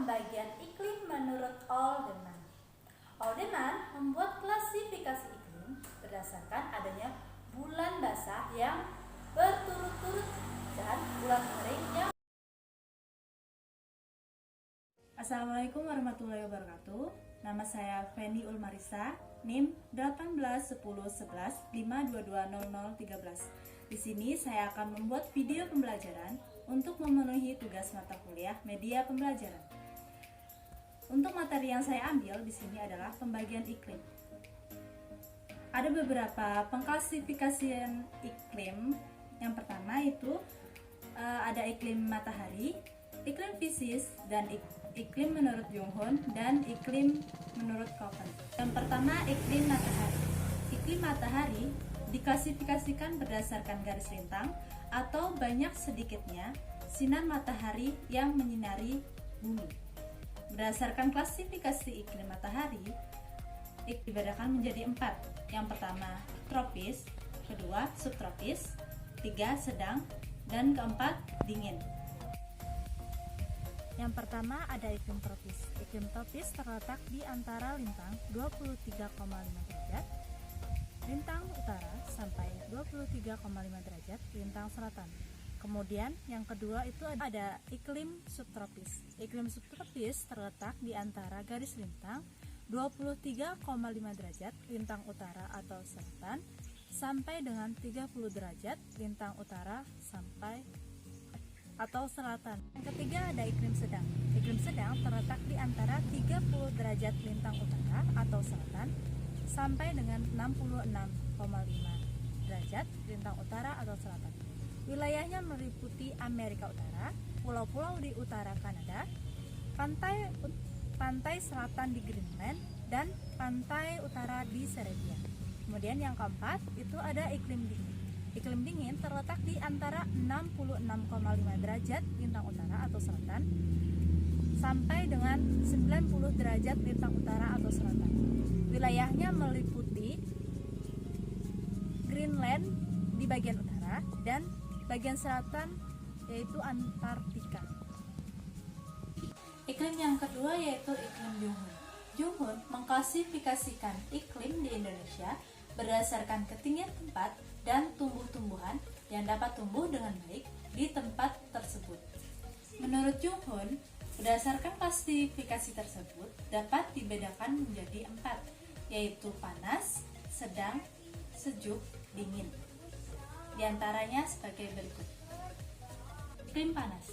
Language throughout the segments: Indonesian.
pembagian iklim menurut Oldeman. Oldeman membuat klasifikasi iklim berdasarkan adanya bulan basah yang berturut-turut dan bulan kering yang. Assalamualaikum warahmatullahi wabarakatuh. Nama saya Feni Ulmarisa, NIM 18101152200013. Di sini saya akan membuat video pembelajaran untuk memenuhi tugas mata kuliah media pembelajaran. Untuk materi yang saya ambil di sini adalah pembagian iklim. Ada beberapa pengklasifikasian iklim. Yang pertama itu ada iklim matahari, iklim fisis, dan iklim menurut Junghun, dan iklim menurut Köppen. Yang pertama, iklim matahari. Iklim matahari diklasifikasikan berdasarkan garis lintang atau banyak sedikitnya sinar matahari yang menyinari bumi. Berdasarkan klasifikasi iklim matahari, dibedakan menjadi 4. Yang pertama, tropis, kedua, subtropis, 3, sedang, dan keempat, dingin. Yang pertama ada iklim tropis. Iklim tropis terletak di antara lintang 23,5 derajat lintang utara sampai 23,5 derajat lintang selatan. Kemudian yang kedua itu ada iklim subtropis. Iklim subtropis terletak di antara garis lintang 23,5 derajat lintang utara atau selatan sampai dengan 30 derajat lintang utara sampai atau selatan. Yang ketiga ada iklim sedang. Iklim sedang terletak di antara 30 derajat lintang utara atau selatan sampai dengan 66,5 derajat lintang utara atau selatan. Wilayahnya meliputi Amerika Utara, pulau-pulau di utara Kanada, pantai selatan di Greenland, dan pantai utara di Serbia. Kemudian yang keempat itu ada iklim dingin. Iklim dingin terletak di antara 66,5 derajat lintang utara atau selatan sampai dengan 90 derajat lintang utara atau selatan. Wilayahnya meliputi Greenland di bagian utara dan bagian selatan yaitu Antartika. Iklim yang kedua yaitu iklim Junghun. Junghun mengklasifikasikan iklim di Indonesia berdasarkan ketinggian tempat dan tumbuh-tumbuhan yang dapat tumbuh dengan baik di tempat tersebut. Menurut Junghun, berdasarkan klasifikasi tersebut dapat dibedakan menjadi 4, yaitu panas, sedang, sejuk, dingin. Di antaranya sebagai berikut. Iklim panas.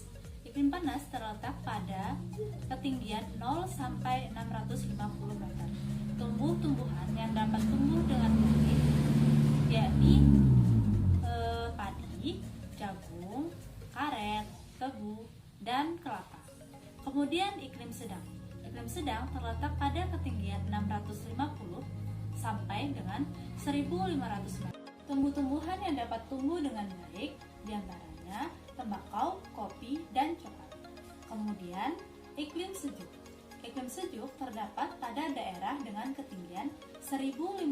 Iklim panas terletak pada ketinggian 0 sampai 650 meter. Tumbuh-tumbuhan yang dapat tumbuh dengan baik yakni padi, jagung, karet, tebu, dan kelapa. Kemudian iklim sedang. Iklim sedang terletak pada ketinggian 650 sampai dengan 1500 meter. Tumbuh-tumbuhan yang dapat tumbuh dengan baik diantaranya tembakau, kopi, dan coklat. Kemudian iklim sejuk. Iklim sejuk terdapat pada daerah dengan ketinggian 1500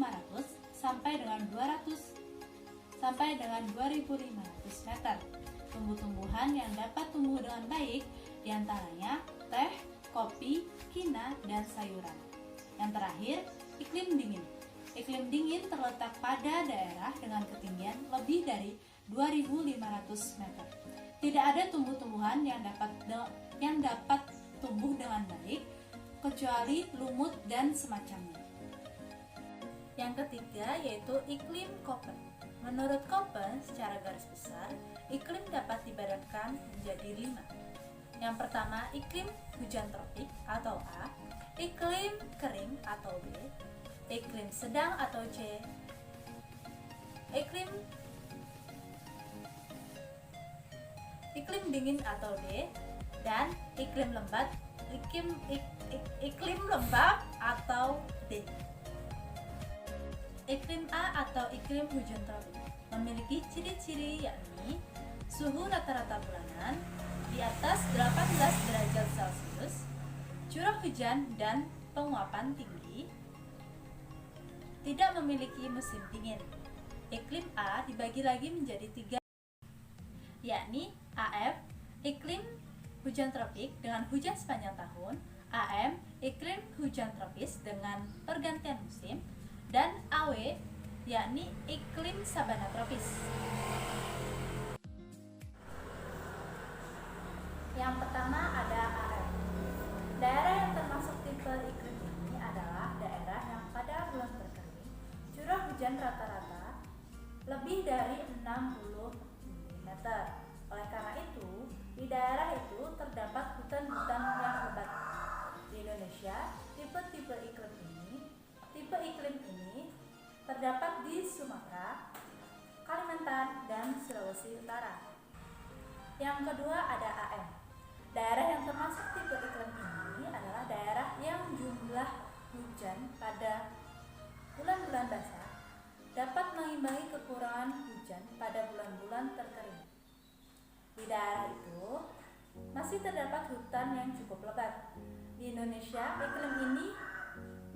sampai dengan 2500 meter. Tumbuh-tumbuhan yang dapat tumbuh dengan baik diantaranya teh, kopi, kina, dan sayuran. Yang terakhir, iklim dingin. Iklim dingin terletak pada daerah dengan ketinggian lebih dari 2500 meter. Tidak ada tumbuh-tumbuhan yang dapat tumbuh dengan baik kecuali lumut dan semacamnya. Yang ketiga yaitu iklim Köppen. Menurut Köppen, secara garis besar, iklim dapat dibedakan menjadi 5. Yang pertama, iklim hujan tropik atau A, iklim kering atau B, iklim sedang atau C, iklim dingin atau D, dan iklim lembab atau D. Iklim A atau iklim hujan tropik memiliki ciri-ciri yakni suhu rata-rata bulanan di atas 18 derajat Celcius, curah hujan dan penguapan tinggi, tidak memiliki musim dingin. Iklim A dibagi lagi menjadi 3, yakni AF, iklim hujan tropik dengan hujan sepanjang tahun, AM, iklim hujan tropis dengan pergantian musim, dan AW, yakni iklim sabana tropis. Yang pertama ada AM. Daerah yang termasuk tipe iklim ini adalah daerah yang pada bulan terkering curah hujan rata-rata lebih dari 60 mm. Oleh karena itu, di daerah itu terdapat hutan-hutan yang lebat. Di Indonesia, tipe iklim ini terdapat di Sumatera, Kalimantan, dan Sulawesi Utara. Yang kedua ada AM. Daerah yang termasuk tipe iklim ini adalah daerah yang jumlah hujan pada bulan-bulan basah dapat mengimbangi kekurangan hujan pada bulan-bulan terkering. Di daerah itu masih terdapat hutan yang cukup lebat. Di Indonesia, iklim ini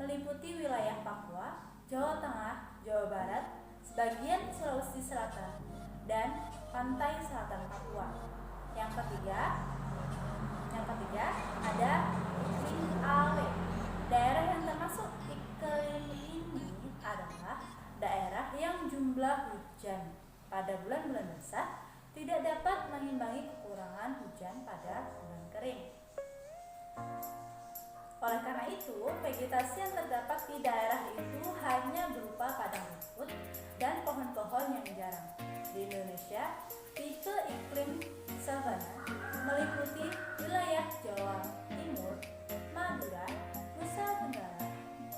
meliputi wilayah Papua, Jawa Tengah, Jawa Barat, sebagian Sulawesi Selatan, dan pantai selatan Papua. Yang ketiga ada iklim AW. Daerah yang termasuk iklim ini adalah daerah yang jumlah hujan pada bulan-bulan basah tidak dapat mengimbangi kekurangan hujan pada bulan kering. Oleh karena itu, vegetasi yang terdapat di daerah itu hanya berupa padang rumput dan pohon-pohon yang jarang. Di Indonesia, tipe iklim sabana meliputi wilayah Jawa Timur, Madura, Nusa Tenggara,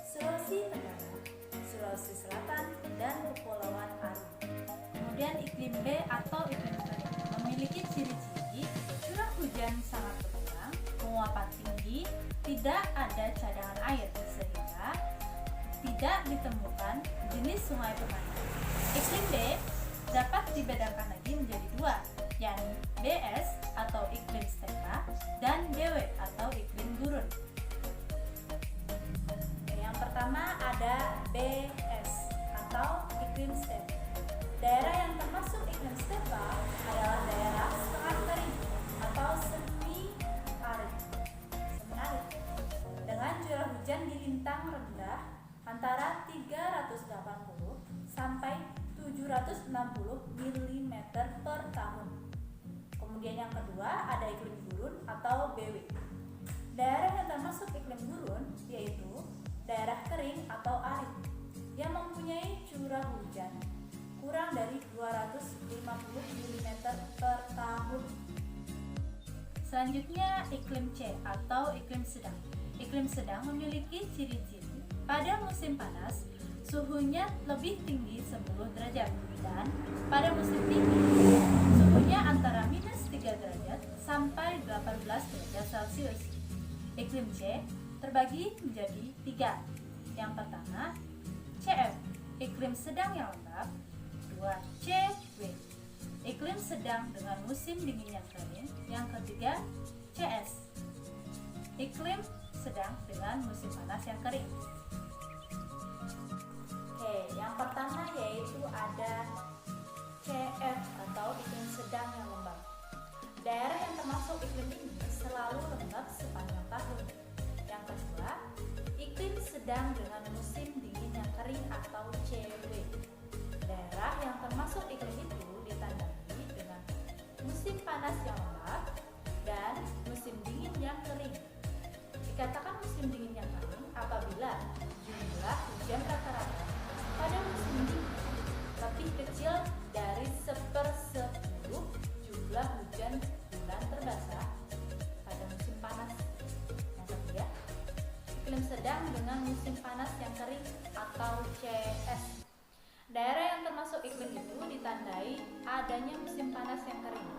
Sulawesi Tenggara, Sulawesi Selatan, dan Kepulauan Ariel. Kemudian iklim B atau iklim kering memiliki ciri-ciri curah hujan sangat berkurang, penguapan tinggi, tidak ada cadangan air, sehingga tidak ditemukan jenis sungai permanen. Iklim B dapat dibedakan lagi menjadi dua, yakni BS atau iklim stepa dan BW atau iklim gurun. Yang pertama ada BS atau iklim stepa. Daerah yang termasuk iklim stepa adalah daerah setengah kering atau semi arid dengan curah hujan di lintang rendah antara 380 sampai 760 mm per tahun. Kemudian yang kedua ada iklim gurun atau BW. Daerah yang termasuk iklim gurun yaitu daerah kering atau arid yang mempunyai curah hujan kurang dari 250 mm per tahun. Selanjutnya iklim C atau iklim sedang. Iklim sedang memiliki ciri-ciri pada musim panas suhunya lebih tinggi 10 derajat dan pada musim dingin suhunya antara minus 3 derajat sampai 18 derajat Celcius. Iklim C terbagi menjadi 3. Yang pertama CF, iklim sedang yang lembab. 2. CW, iklim sedang dengan musim dingin yang kering. Yang ketiga CS, iklim sedang dengan musim panas yang kering. Oke, yang pertama yaitu ada CF atau iklim sedang yang lembab. Daerah yang termasuk iklim ini selalu lembab sepanjang tahun. Yang kedua, iklim sedang dengan musim dingin yang kering atau CW. Daerah yang termasuk iklim itu ditandai dengan musim panas yang lembab dan musim dingin yang kering. Dikatakan musim dingin yang kering apabila jumlah hujan rata-rata pada musim dingin lebih kecil dari 1/10 jumlah hujan bulan terbasah pada musim panas. Yang ketiga, iklim sedang dengan musim panas yang kering atau CS. Daerah yang termasuk iklim itu ditandai adanya musim panas yang kering,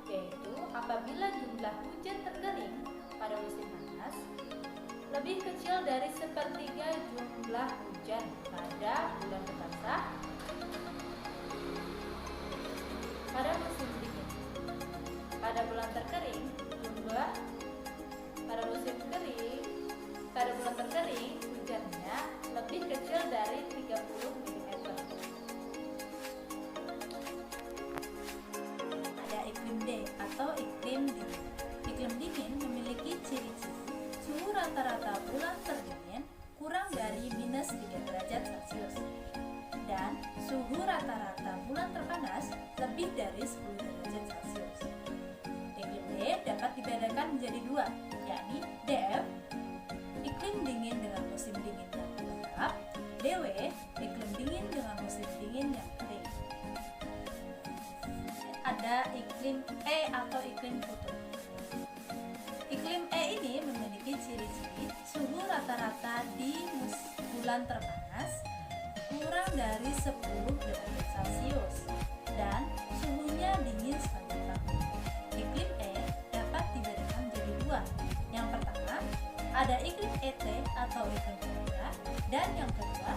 yaitu apabila jumlah hujan terkering pada musim panas lebih kecil dari 1/3 jumlah hujan pada bulan terbasah pada musim dingin. Pada bulan terkering, pada bulan terkering hujannya lebih kecil dari 30 mm. Ada iklim D atau iklim dingin. Iklim D rata-rata bulan terdingin kurang dari minus 3 derajat Celcius dan suhu rata-rata bulan terpanas lebih dari 10 derajat Celcius. Iklim D dapat dibedakan menjadi dua, yakni DF, iklim dingin dengan musim dingin yang lengkap, DW, iklim dingin dengan musim dingin yang kering. Ada iklim E atau iklim kutub. Iklim E ini memiliki ciri-ciri suhu rata-rata di bulan terpanas kurang dari 10 derajat Celcius dan suhunya dingin sepanjang tahun. Iklim E dapat dibedakan menjadi dua. Yang pertama, ada iklim ET atau iklim tundra, dan yang kedua,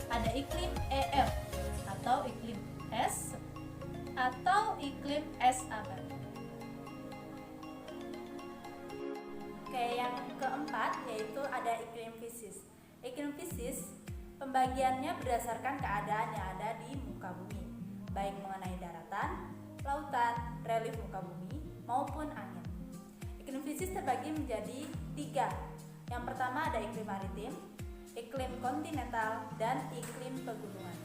ada iklim EF atau iklim es atau iklim es abadi. Oke, yang keempat yaitu ada iklim fisis. Iklim fisis pembagiannya berdasarkan keadaan yang ada di muka bumi, baik mengenai daratan, lautan, relief muka bumi, maupun angin. Iklim fisis terbagi menjadi tiga. Yang pertama ada iklim maritim, iklim kontinental, dan iklim pegunungan.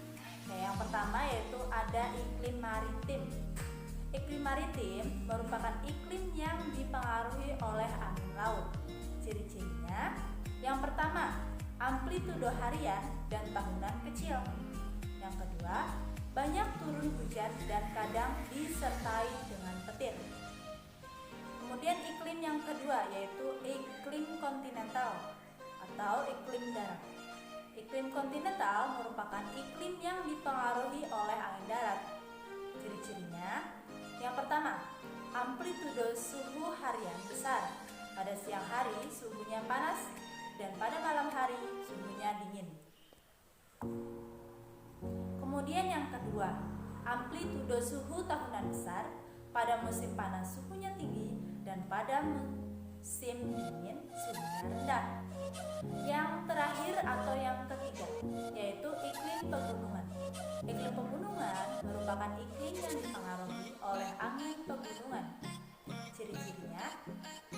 Nah, yang pertama yaitu ada iklim maritim. Iklim maritim merupakan iklim yang dipengaruhi oleh angin laut. Ciri-cirinya, yang pertama, amplitudo harian dan tahunan kecil. Yang kedua, banyak turun hujan dan kadang disertai dengan petir. Kemudian iklim yang kedua yaitu iklim kontinental atau iklim darat. Iklim kontinental merupakan iklim yang dipengaruhi oleh angin darat. Ciri-cirinya, yang pertama, amplitudo suhu harian besar. Pada siang hari suhunya panas dan pada malam hari suhunya dingin. Kemudian yang kedua, amplitudo suhu tahunan besar. Pada musim panas suhunya tinggi dan pada musim dingin suhunya rendah. Yang terakhir atau yang ketiga yaitu iklim pegunungan. Iklim pegunungan merupakan iklim yang dipengaruhi oleh angin pegunungan. Ciri-cirinya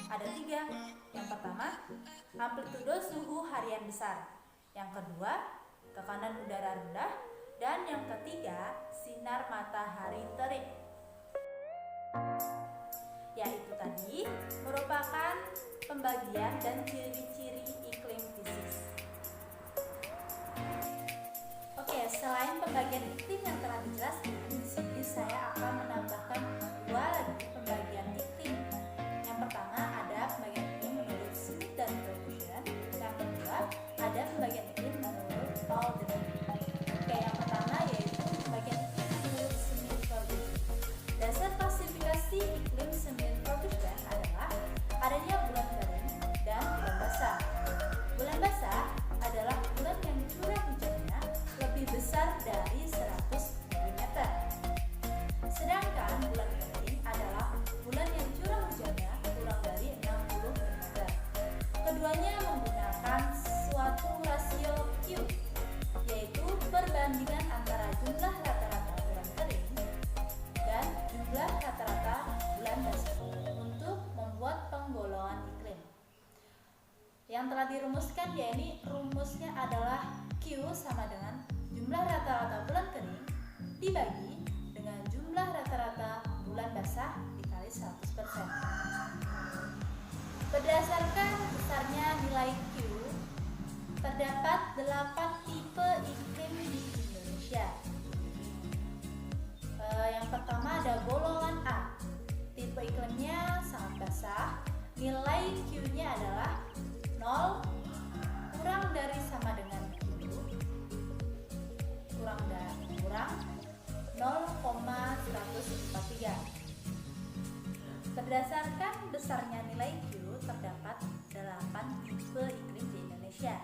ada tiga. Yang pertama, amplitudo suhu harian besar. Yang kedua, tekanan udara rendah. Dan yang ketiga, sinar matahari terik. Yaitu tadi merupakan pembagian dan ciri-ciri iklim fisis. Oke, selain pembagian iklim yang telah dijelaskan, di sini saya akan menambahkan dua lagi pembagian iklim. Yang pertama ada pembagian iklim menurut Smith dan Ferguson. Yang kedua ada pembagian iklim menurut Aldrin. Oke, yang pertama yaitu pembagian iklim menurut Smith Ferguson. Dasar klasifikasi iklim Smith Ferguson adalah adanya bulan kering dan bulan basah. Bulan basah adalah bulan yang curah hujannya lebih besar dari 100 mm. Sedangkan bulan kering adalah bulan yang curah hujannya kurang dari 60 mm. Keduanya menggunakan suatu rasio Q, yaitu perbandingan antara jumlah rata-rata bulan kering dan jumlah rata-rata bulan basah untuk membuat penggolongan iklim. Yang telah dirumuskan, yakni rumusnya adalah Q sama dengan jumlah rata-rata bulan kering dibagi dengan jumlah rata-rata bulan basah dikali 100%. Berdasarkan besarnya nilai Q, terdapat 8 tipe iklim di Indonesia. Yang pertama ada golongan A. Tipe iklimnya sangat basah. Nilai Q-nya adalah 0 kurang dari sama dengan Q kurang 0,143. Berdasarkan besarnya nilai Q, terdapat 8 tipe iklim di Indonesia.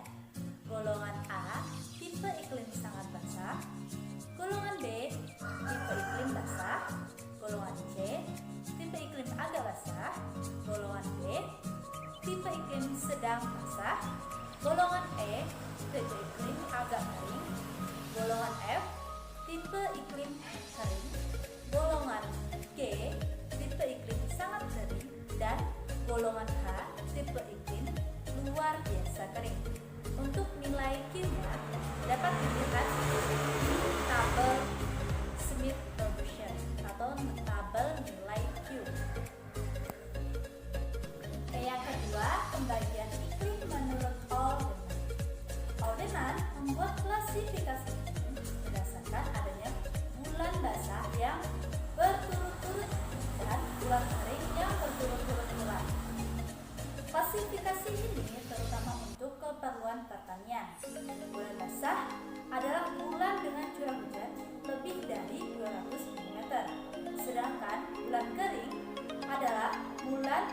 Golongan A, tipe iklim sangat basah. Golongan B, tipe iklim basah. Golongan C, tipe iklim agak basah. Golongan D, tipe iklim sedang basah. Golongan E, tipe iklim agak kering. Golongan F, tipe iklim kering. Golongan G, tipe iklim sangat kering. Dan golongan H, tipe iklim luar biasa kering. Untuk nilai Q-nya dapat dilihat di tabel Smith Production atau tabel nilai Q. Yang kedua, pembagian iklim menurut Alderman. Alderman membuat klasifikasi ini berdasarkan adanya bulan basah yang berturut-turut dan bulan kering yang berturut-turut pula. Klasifikasi ini terutama untuk keperluan pertanian. Bulan basah adalah bulan dengan curah hujan lebih dari 200 mm, sedangkan bulan kering adalah bulan